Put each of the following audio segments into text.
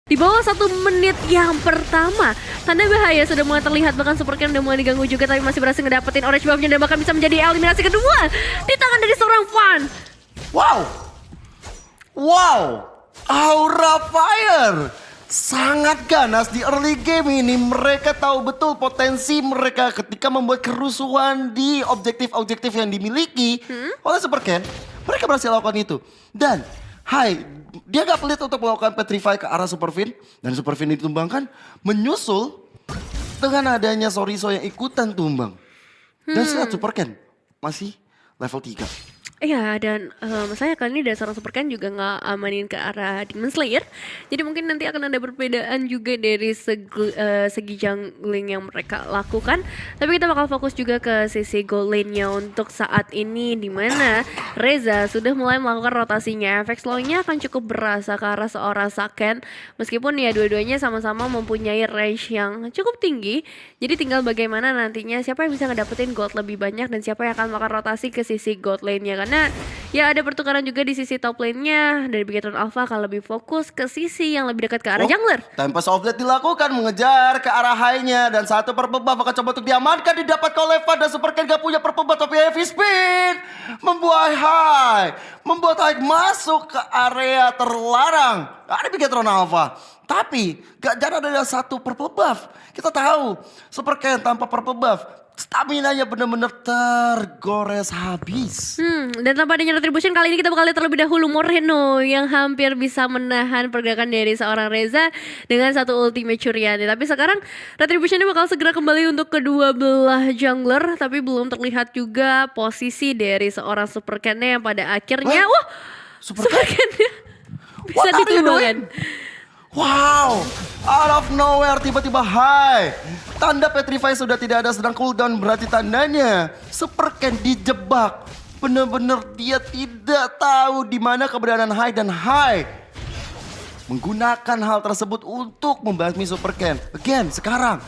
Di bawah 1 menit yang pertama, tanda bahaya sudah mulai terlihat, bahkan Supercan udah mulai diganggu juga, tapi masih berhasil ngedapetin orange buff-nya dan bahkan bisa menjadi eliminasi kedua di tangan dari seorang Fan. Wow, Aura Fire sangat ganas di early game ini. Mereka tahu betul potensi mereka ketika membuat kerusuhan di objektif-objektif yang dimiliki oleh Supercan. Mereka berhasil lakukan itu. Dan dia gak pelit untuk melakukan petrify ke arah Superfin. Dan Superfin ditumbangkan, menyusul dengan adanya Soriso yang ikutan tumbang. Dan lihat Supercan masih level 3. Iya, dan saya kali ini dari seorang Supercan juga nggak amanin ke arah Demon Slayer. Jadi mungkin nanti akan ada perbedaan juga dari segi jungling yang mereka lakukan. Tapi kita bakal fokus juga ke sisi gold lane-nya untuk saat ini, di mana Reza sudah mulai melakukan rotasinya. Efek slow-nya akan cukup berasa ke arah seorang Saken. Meskipun ya dua-duanya sama-sama mempunyai range yang cukup tinggi. Jadi tinggal bagaimana nantinya siapa yang bisa ngedapetin gold lebih banyak dan siapa yang akan melakukan rotasi ke sisi gold lane-nya. Karena ya ada pertukaran juga di sisi top lane-nya. Dari Bigetron Alpha akan lebih fokus ke sisi yang lebih dekat ke arah jungler. Tempest of Death dilakukan mengejar ke arah high-nya. Dan satu purple buff akan coba untuk diamankan. Didapatkan oleh Fan dan Supercan gak punya purple buff tapi heavy speed. Membuat high masuk ke area terlarang. Ada Bigetron Alpha. Tapi gak jarang ada satu purple buff. Kita tahu Supercan tanpa purple buff, stamina-nya benar-benar tergores habis. Dan tanpa adanya retribution, kali ini kita bakal lihat terlebih dahulu Moreno yang hampir bisa menahan pergerakan dari seorang Reza dengan satu ultimate curian. Tapi sekarang retributionnya bakal segera kembali untuk kedua belah jungler, tapi belum terlihat juga posisi dari seorang Supercan-nya yang pada akhirnya Supercan-nya bisa ditumbangkan. Wow, out of nowhere tiba-tiba high. Tanda petrify sudah tidak ada, sedang cooldown, berarti tandanya Supercan dijebak. Benar-benar dia tidak tahu di mana keberadaan high dan high menggunakan hal tersebut untuk membasmi Supercan. Again, sekarang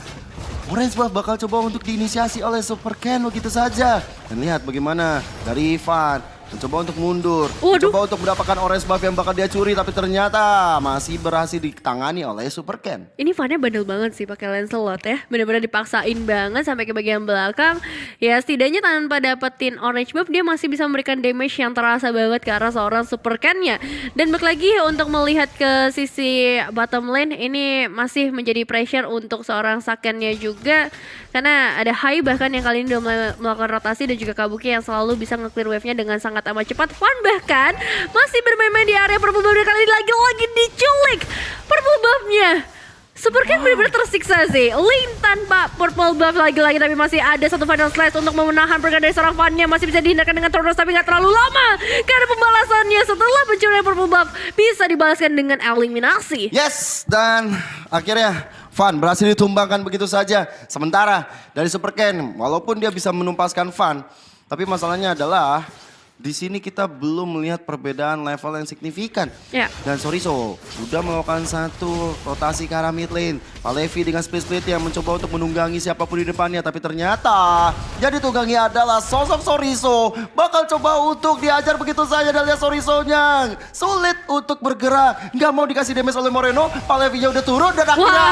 orange buff bakal coba untuk diinisiasi oleh Supercan begitu saja. Dan lihat bagaimana dari Ivan mencoba untuk mundur, mencoba untuk mendapatkan orange buff yang bakal dia curi, tapi ternyata masih berhasil ditangani oleh Supercan. Ini Fannya bandel banget sih pakai Lancelot ya. Bener-bener dipaksain banget sampai ke bagian belakang. Ya setidaknya tanpa dapetin orange buff dia masih bisa memberikan damage yang terasa banget ke arah seorang Supercan-nya. Dan balik lagi untuk melihat ke sisi bottom lane, ini masih menjadi pressure untuk seorang Saken-nya juga. Karena ada High bahkan yang kali ini udah melakukan rotasi dan juga Kabuki yang selalu bisa nge-clear wave-nya dengan sangat amat cepat. Fan bahkan masih bermain-main di area purple buff dan kali ini lagi diculik purple buff-nya. Supercan benar-benar tersiksa sih. Lane tanpa purple buff lagi-lagi, tapi masih ada satu final slash untuk memenahan pergerakan dari seorang Fan-nya. Masih bisa dihindarkan dengan Tornos tapi gak terlalu lama. Karena pembalasannya setelah pencurian purple buff bisa dibalaskan dengan eliminasi. Yes, dan akhirnya Fan berhasil ditumbangkan begitu saja. Sementara dari Supercan, walaupun dia bisa menumpaskan Fan, tapi masalahnya adalah di sini kita belum melihat perbedaan level yang signifikan. Dan Soriso sudah melakukan satu rotasi ke arah mid lane. Palevi dengan split yang mencoba untuk menunggangi siapapun di depannya. Tapi ternyata yang ditunggangi adalah sosok Soriso. Bakal coba untuk diajar begitu saja. Dan lihat Sorisonya sulit untuk bergerak. Nggak mau dikasih damage oleh Moreno. Palevinya udah turun dan akhirnya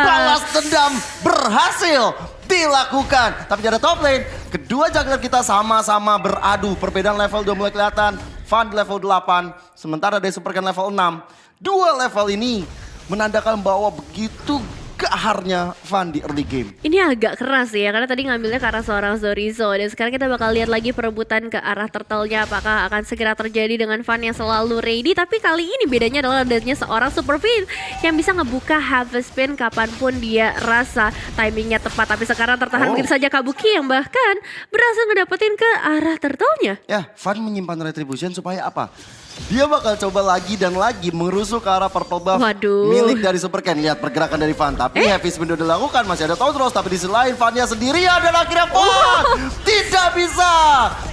balas dendam berhasil dilakukan. Tapi ada top lane, kedua jungler kita sama-sama beradu. Perbedaan level udah mulai kelihatan. Fan level 8, sementara dari Supercan level 6. Dua level ini menandakan bahwa begitu gaharnya Fan di early game. Ini agak keras ya, karena tadi ngambilnya ke arah seorang Soriso. Dan sekarang kita bakal lihat lagi perebutan ke arah turtle-nya. Apakah akan segera terjadi dengan Fan yang selalu ready. Tapi kali ini bedanya adalah adanya seorang Superfin yang bisa ngebuka harvest spin kapanpun dia rasa timingnya tepat. Tapi sekarang tertahan begitu saja Kabuki yang bahkan berhasil ngedapetin ke arah turtle-nya. Ya, Fan menyimpan retribution supaya apa? Dia bakal coba lagi dan lagi mengerusuh ke arah purple buff milik dari Supercan. Lihat pergerakan dari Fan. Tapi heavy spin udah dilakukan. Masih ada Tondros. Tapi di sisi lain Fan-nya sendirian. Dan akhirnya Fan tidak bisa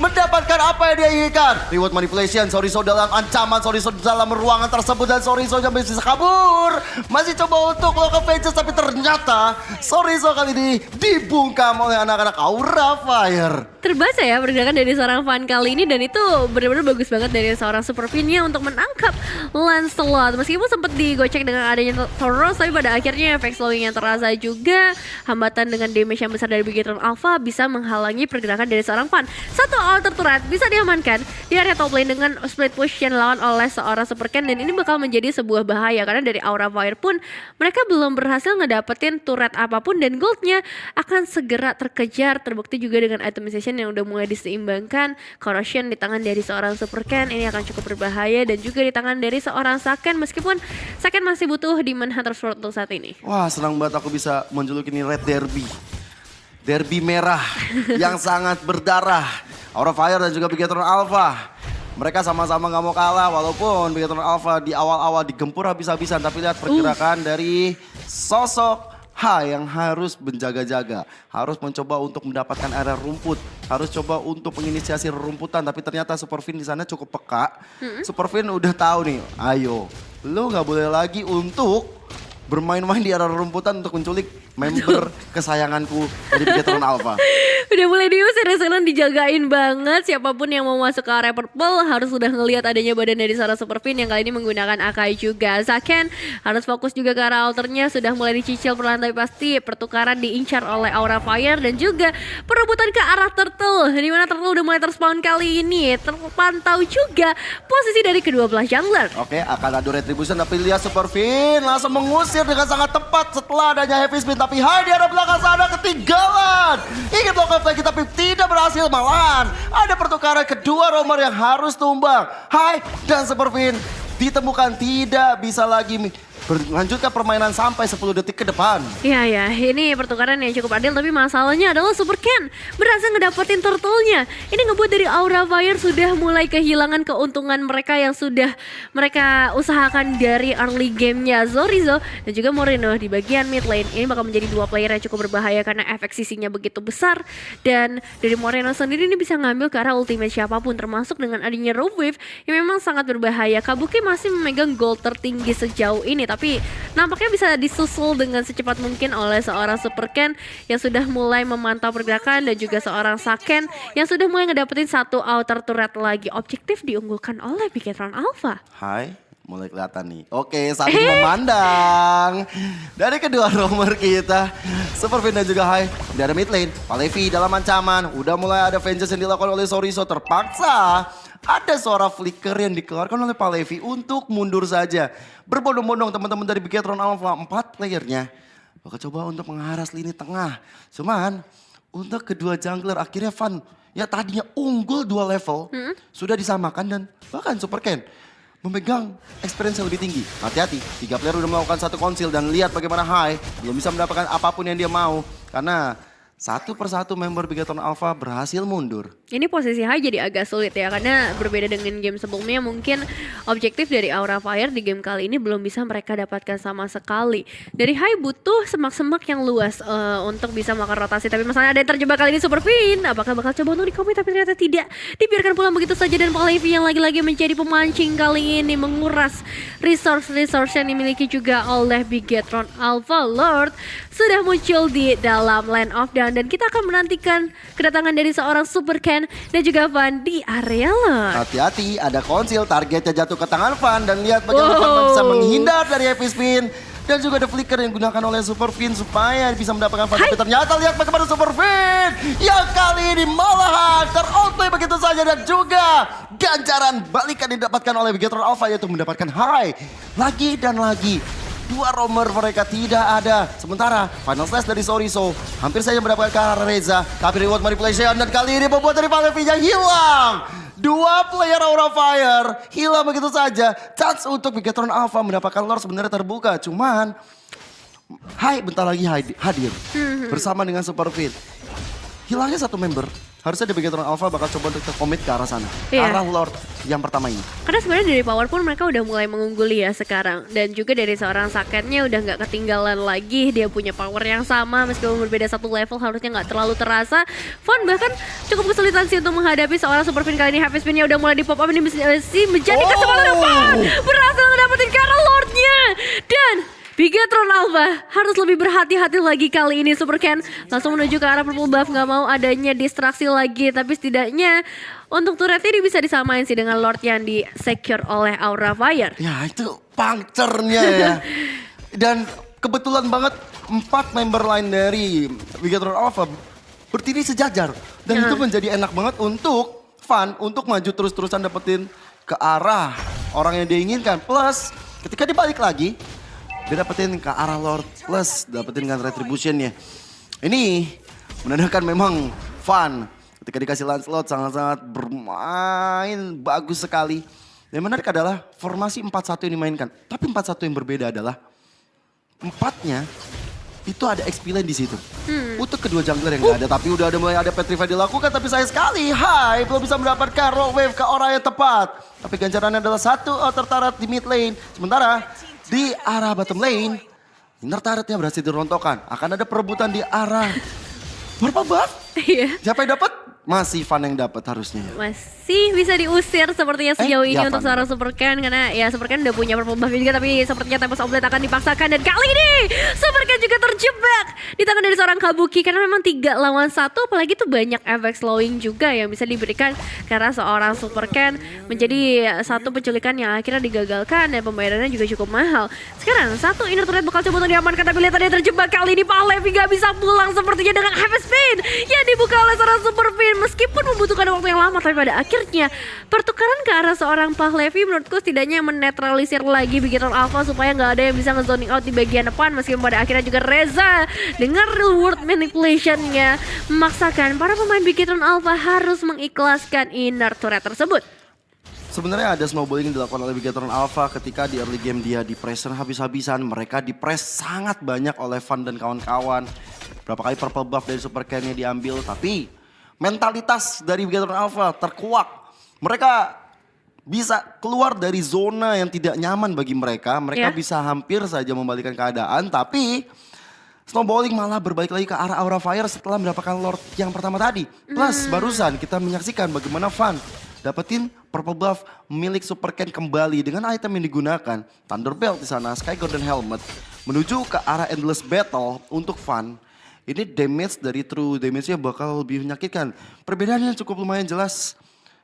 mendapatkan apa yang dia inginkan. Reward manipulation. Soriso dalam ancaman. Soriso dalam ruangan tersebut. Dan Soriso masih bisa kabur. Masih coba untuk melakukan pages. Tapi ternyata Soriso kali ini dibungkam oleh anak-anak Aura Fire. Terbaca ya pergerakan dari seorang Fan kali ini. Dan itu benar-benar bagus banget dari seorang Superfin Spinnya untuk menangkap Lancelot. Meskipun sempat digocek dengan adanya Thoros, tapi pada akhirnya efek slowing yang terasa juga, hambatan dengan damage yang besar dari Bigetron Alpha bisa menghalangi pergerakan dari seorang Fan. Satu alter turret bisa diamankan di area top lane dengan split push yang dilawan oleh seorang Superken, dan ini bakal menjadi sebuah bahaya karena dari Aura Fire pun mereka belum berhasil ngedapetin turret apapun, dan goldnya akan segera terkejar. Terbukti juga dengan itemization yang udah mulai diseimbangkan. Corrosion di tangan dari seorang Superken ini akan cukup berbahaya, dan juga di tangan dari seorang Saken, meskipun Saken masih butuh Demon Hunter Sword untuk saat ini. Wah, senang banget aku bisa menjuluki ini Red Derby. Derby merah yang sangat berdarah. Aura Fire dan juga Bigetron Alpha. Mereka sama-sama gak mau kalah, walaupun Bigetron Alpha di awal-awal digempur habis-habisan. Tapi lihat pergerakan dari sosok yang harus menjaga-jaga, harus mencoba untuk mendapatkan area rumput, harus coba untuk menginisiasi rumputan, tapi ternyata Superfin di sana cukup peka. Superfin udah tahu nih, ayo, lu nggak boleh lagi untuk bermain-main di area rumputan untuk menculik member kesayanganku dari Bigetron Alpha. Udah mulai diusir, Reselon dijagain banget. Siapapun yang mau masuk ke area purple harus udah ngelihat adanya badan dari seorang Superfin yang kali ini menggunakan Akai juga. Zaken harus fokus juga ke arah alternya, sudah mulai dicicil perlahan tapi pasti. Pertukaran diincar oleh Aura Fire dan juga perebutan ke arah Turtle, dimana Turtle udah mulai terspawn kali ini. Terpantau juga posisi dari kedua belah jungler. Oke, akan ada retribution, tapi lihat Superfin langsung mengusir dengan sangat tepat setelah adanya heavy spin. Tapi di arah belakang sana ketinggalan. Ingin block lagi tapi tidak berhasil, malahan ada pertukaran kedua romer yang harus tumbang. Dan Superfin ditemukan tidak bisa lagi melanjutkan permainan sampai 10 detik ke depan. Iya, ini pertukaran yang cukup adil, tapi masalahnya adalah Superken berhasil ngedapetin turtle-nya. Ini ngebuat dari Aura Fire sudah mulai kehilangan keuntungan mereka yang sudah mereka usahakan dari early game-nya. Zorizo dan juga Moreno di bagian mid lane ini bakal menjadi dua player yang cukup berbahaya karena efek sisinya begitu besar. Dan dari Moreno sendiri ini bisa ngambil ke arah ultimate siapapun, termasuk dengan adanya Rope Wave yang memang sangat berbahaya. Kabuki masih memegang gold tertinggi sejauh ini, tapi nampaknya bisa disusul dengan secepat mungkin oleh seorang Superken yang sudah mulai memantau pergerakan, dan juga seorang Saken yang sudah mulai ngedapetin satu outer turret lagi. Objektif diunggulkan oleh Bigetron Alpha. Mulai kelihatan nih. Oke, saling memandang. Dari kedua romer kita, Superfin dan juga di ada mid lane. Palevi dalam ancaman, udah mulai ada vengeance yang dilakukan oleh Soriso. Terpaksa ada suara flicker yang dikeluarkan oleh Palevi untuk mundur saja. Berbondong-bondong teman-teman dari Bigetron Alpha, 4 playernya bakal coba untuk mengharas lini tengah. Cuman untuk kedua jungler akhirnya Van ya tadinya unggul 2 level sudah disamakan, dan bahkan Superken memegang experience yang lebih tinggi. Hati-hati, 3 player udah melakukan satu konsil, dan lihat bagaimana belum bisa mendapatkan apapun yang dia mau karena satu persatu member Bigetron Alpha berhasil mundur. Ini posisi jadi agak sulit ya, karena berbeda dengan game sebelumnya, mungkin objektif dari Aura Fire di game kali ini belum bisa mereka dapatkan sama sekali. Dari butuh semak-semak yang luas untuk bisa melakukan rotasi, tapi masalahnya ada yang terjebak kali ini Superfin. Apakah bakal coba untuk di-commit, tapi ternyata tidak. Dibiarkan pulang begitu saja, dan Palevi yang lagi-lagi menjadi pemancing kali ini menguras resource yang dimiliki juga oleh Bigetron Alpha. Lord sudah muncul di dalam Land of Dawn, dan kita akan menantikan kedatangan dari seorang Superken dan juga Van di area Lord. Hati-hati, ada konsil, targetnya jatuh ke tangan Van, dan lihat bagaimana Van bisa menghindar dari heavy spin. Dan juga ada flicker yang digunakan oleh Superfin supaya bisa mendapatkan Van. Tapi ternyata lihat bagaimana Superfin yang kali ini malahan ter-outplay begitu saja, dan juga ganjaran balikan didapatkan oleh Bigetron Alpha, yaitu mendapatkan lagi dan lagi. 2 romer mereka tidak ada. Sementara final slash dari Soriso hampir saja mendapatkan Reza, tapi reward manipulation, dan kali ini membuat dari Palevi yang hilang. 2 player Aura Fire hilang begitu saja. Chance untuk Bigetron Alpha mendapatkan lore sebenarnya terbuka. Cuman bentar lagi hadir bersama dengan Superfin. Hilangnya satu member. Harusnya di Bigetron Alpha bakal coba untuk komit ke arah sana. Arah Lord yang pertama ini. Karena sebenarnya dari power pun mereka udah mulai mengungguli ya sekarang. Dan juga dari seorang Sakennya udah gak ketinggalan lagi. Dia punya power yang sama meskipun berbeda satu level, harusnya gak terlalu terasa. Von bahkan cukup kesulitan sih untuk menghadapi seorang Superfin kali ini. Happy spinnya udah mulai di pop up, ini bisa menjadi kesempatan Von berhasil ngedapetin ke arah Lordnya. Dan Bigetron Alpha harus lebih berhati-hati lagi kali ini. Super Ken langsung menuju ke arah purple buff, nggak mau adanya distraksi lagi. Tapi setidaknya untuk turretnya dia bisa disamain sih dengan Lord yang di secure oleh Aura Fire. Ya itu puncture-nya ya. Dan kebetulan banget 4 member lain dari Bigetron Alpha berdiri sejajar. Dan itu menjadi enak banget untuk Van untuk maju terus-terusan dapetin ke arah orang yang dia inginkan. Plus ketika dibalik lagi, dia dapetin ke arah Lord plus dapetin kan retributionnya. Ini menandakan memang Van ketika dikasih Lancelot sangat-sangat bermain bagus sekali. Yang menarik adalah formasi 4-1 yang dimainkan. Tapi 4-1 yang berbeda adalah 4-nya itu ada XP lane di situ. Untuk kedua jungler yang nggak ada, tapi udah ada mulai ada petrify dilakukan, tapi sayang sekali, belum bisa mendapatkan rock wave ke orang yang tepat. Tapi ganjarannya adalah 1 outer turret di mid lane. Sementara di arah bottom lane, inner turretnya berhasil dirontokkan. Akan ada perebutan di arah purple buff. Iya. Siapa yang dapat? Masih Van yang dapat harusnya. Masih bisa diusir sepertinya sejauh ini ya, untuk Van. seorang Super Ken. Karena ya Super Ken udah punya purple buff juga, tapi sepertinya Tempest of Blade akan dipaksakan. Dan kali ini Super Ken juga terjebak di tangan dari seorang Kabuki. Karena memang 3 lawan 1, apalagi tuh banyak efek slowing juga yang bisa diberikan. Karena seorang Super Ken menjadi satu penculikan yang akhirnya digagalkan. Dan pembayarannya juga cukup mahal. Sekarang satu inner turret bakal coba untuk diamankan, tapi lihat tadi terjebak. Kali ini Pak Levi gak bisa pulang sepertinya dengan heavy speed yang dibuka oleh seorang Super Fin. Meskipun membutuhkan waktu yang lama, tapi pada akhirnya pertukaran ke arah seorang Pahlevi menurutku setidaknya menetralisir lagi Bigetron Alpha supaya nggak ada yang bisa nge-zoning out di bagian depan. Meskipun pada akhirnya juga Reza dengan real world manipulationnya memaksakan para pemain Bigetron Alpha harus mengikhlaskan inner turret tersebut. Sebenarnya ada snowballing yang dilakukan oleh Bigetron Alpha ketika di early game dia di pressure habis-habisan. Mereka di press sangat banyak oleh Van dan kawan-kawan. Berapa kali purple buff dari Super Ken-nya diambil, tapi mentalitas dari Bigetron Alpha terkuak. Mereka bisa keluar dari zona yang tidak nyaman bagi mereka. Mereka bisa hampir saja membalikan keadaan, tapi snowballing malah berbalik lagi ke arah Aura Fire setelah mendapatkan Lord yang pertama tadi. Plus barusan kita menyaksikan bagaimana Van dapetin purple buff milik Super Ken kembali dengan item yang digunakan. Thunderbelt di sana, Sky Golden Helmet menuju ke arah Endless Battle untuk Van. Ini damage dari true damage-nya bakal lebih menyakitkan. Perbedaannya cukup lumayan jelas.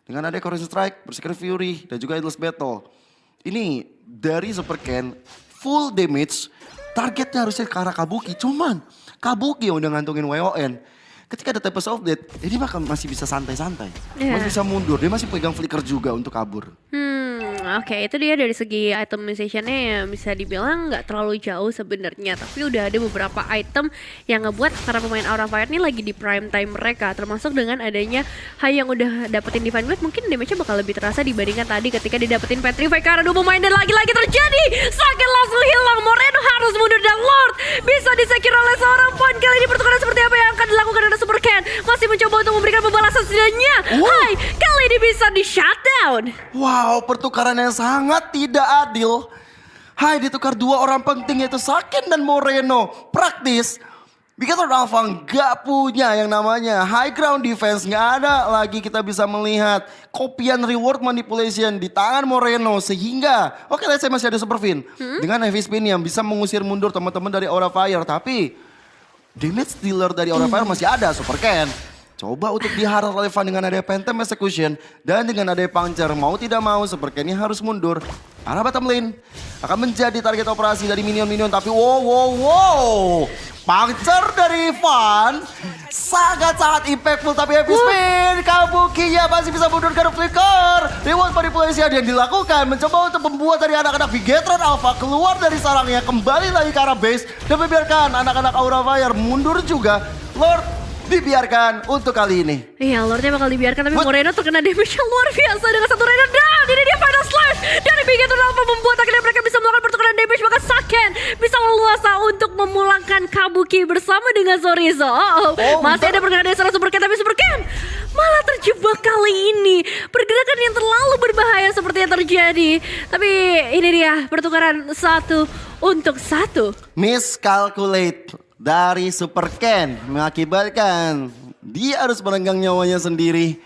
Dengan ada Corrosion Strike, Berserker Fury, dan juga Endless Battle. Ini dari Super Ken, full damage, targetnya harusnya ke arah Kabuki. Cuman Kabuki yang udah ngantongin WON. Ketika ada Tempest of Blade, ini masih bisa santai-santai. Masih bisa mundur, dia masih pegang flicker juga untuk kabur. Oke, itu dia dari segi itemization-nya yang bisa dibilang nggak terlalu jauh sebenarnya. Tapi udah ada beberapa item yang ngebuat para pemain Aura Fire ini lagi di prime time mereka. Termasuk dengan adanya Hai yang udah dapetin Divine Blade, mungkin damage-nya bakal lebih terasa dibandingkan tadi ketika didapetin Petrify karena 2 pemain. Dan lagi-lagi terjadi, sakit langsung hilang. Moreno harus mundur dan Lord bisa disecure oleh seorang point. Kali ini pertukaran seperti apa yang akan dilakukan oleh Super Ken? Masih mencoba untuk memberikan pembalasan setidaknya. Hai, kali ini bisa di shutdown. Wow, pertukaran yang sangat tidak adil. Hai, ditukar 2 orang penting yaitu Saken dan Moreno. Praktis, Bigetron Alpha nggak punya yang namanya high ground defense. Nggak ada lagi kita bisa melihat kopian reward manipulation di tangan Moreno. Sehingga, oke, let's say masih ada Super Fin. Dengan heavy spin yang bisa mengusir mundur teman-teman dari Aura Fire. Tapi damage dealer dari Aura Fire masih ada, Super Ken. Coba untuk diharat oleh Van dengan ada Phantom Execution dan dengan ada Puncture. Mau tidak mau Super Ken-nya harus mundur. Arah bottom lane akan menjadi target operasi dari minion-minion. Tapi wow. Puncture dari Van sangat-sangat impactful. Tapi heavy spin, Kabuki-nya masih bisa mundur ke flicker. Reward manipulation yang dilakukan mencoba untuk membuat dari anak-anak Bigetron Alpha keluar dari sarangnya. Kembali lagi ke arah base dan membiarkan anak-anak Aura Fire mundur juga. Lord dibiarkan untuk kali ini. Iya, Lordnya bakal dibiarkan, tapi Moreno terkena damage yang luar biasa dengan satu Raider down. Ini dia final slash dari Bigetron Alpha membuat akhirnya mereka bisa melakukan pertukaran damage. Maka Saken bisa leluasa untuk memulangkan Kabuki bersama dengan Zorizo. Masih ada pergerakan dari seorang Super Ken, tapi Super Ken malah terjebak kali ini. Pergerakan yang terlalu berbahaya seperti yang terjadi. Tapi ini dia pertukaran 1 untuk 1. Miscalculate dari Super Ken mengakibatkan dia harus merenggang nyawanya sendiri.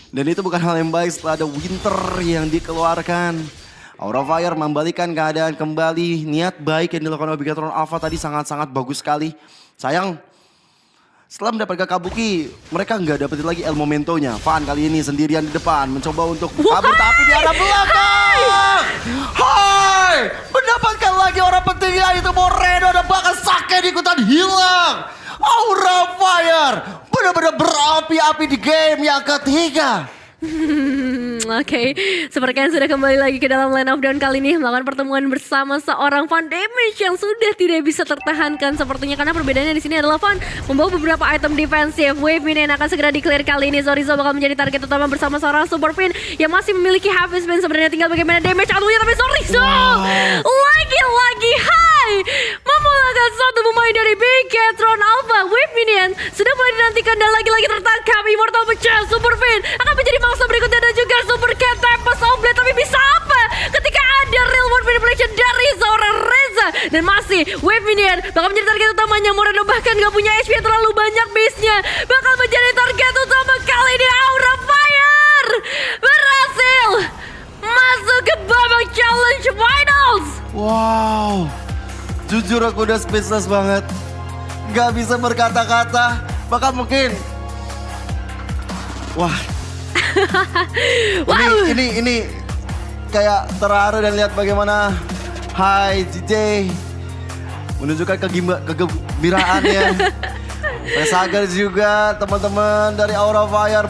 Dan itu bukan hal yang baik setelah ada Winter yang dikeluarkan. Aura Fire membalikan keadaan kembali. Niat baik yang dilakukan oleh Bigatron Alpha tadi sangat-sangat bagus sekali. Sayang, setelah mendapatkan Kabuki, mereka nggak dapetin lagi El Momentonya. Van kali ini sendirian di depan, mencoba untuk kabur tapi di arah belakang. Hai, mendapatkan lagi orang pentingnya itu Moreno dan bahkan Sake ikutan hilang. Aura Fire benar-benar berapi-api di game yang ketiga. Oke, Supercan sudah kembali lagi ke dalam line of down kali ini melakukan pertemuan bersama seorang Van Damage yang sudah tidak bisa tertahankan sepertinya karena perbedaannya di sini adalah Van membawa beberapa item defensif. Wave Minion akan segera di-clear kali ini. Zorizo bakal menjadi target utama bersama seorang Super Fin yang masih memiliki Heavy Spin. Sebenarnya tinggal bagaimana damage atuhnya, tapi Zorizo lagi-lagi memulakan satu pemain dari Bigatron Alpha. Wave Minion sudah mulai dinantikan dan lagi-lagi tertangkap. Immortal Pecah, Super Fin akan menjadi mangsa berikutnya dan juga Super Cat Tempest Oblate. Tapi bisa apa ketika ada real world manipulation dari seorang Reza. Dan masih Wave Minion bakal menjadi target utamanya. Moreno bahkan gak punya HP yang terlalu banyak, base-nya bakal menjadi target utama kali ini. Aura Fire berhasil masuk ke babak challenge finals. Wow, jujur aku udah speechless banget. Gak bisa berkata-kata. Bahkan mungkin, wah, Wow. ini kayak terharu dan lihat bagaimana Hai JJ menunjukkan kegembiraannya. Sagar juga teman-teman dari Aura Fire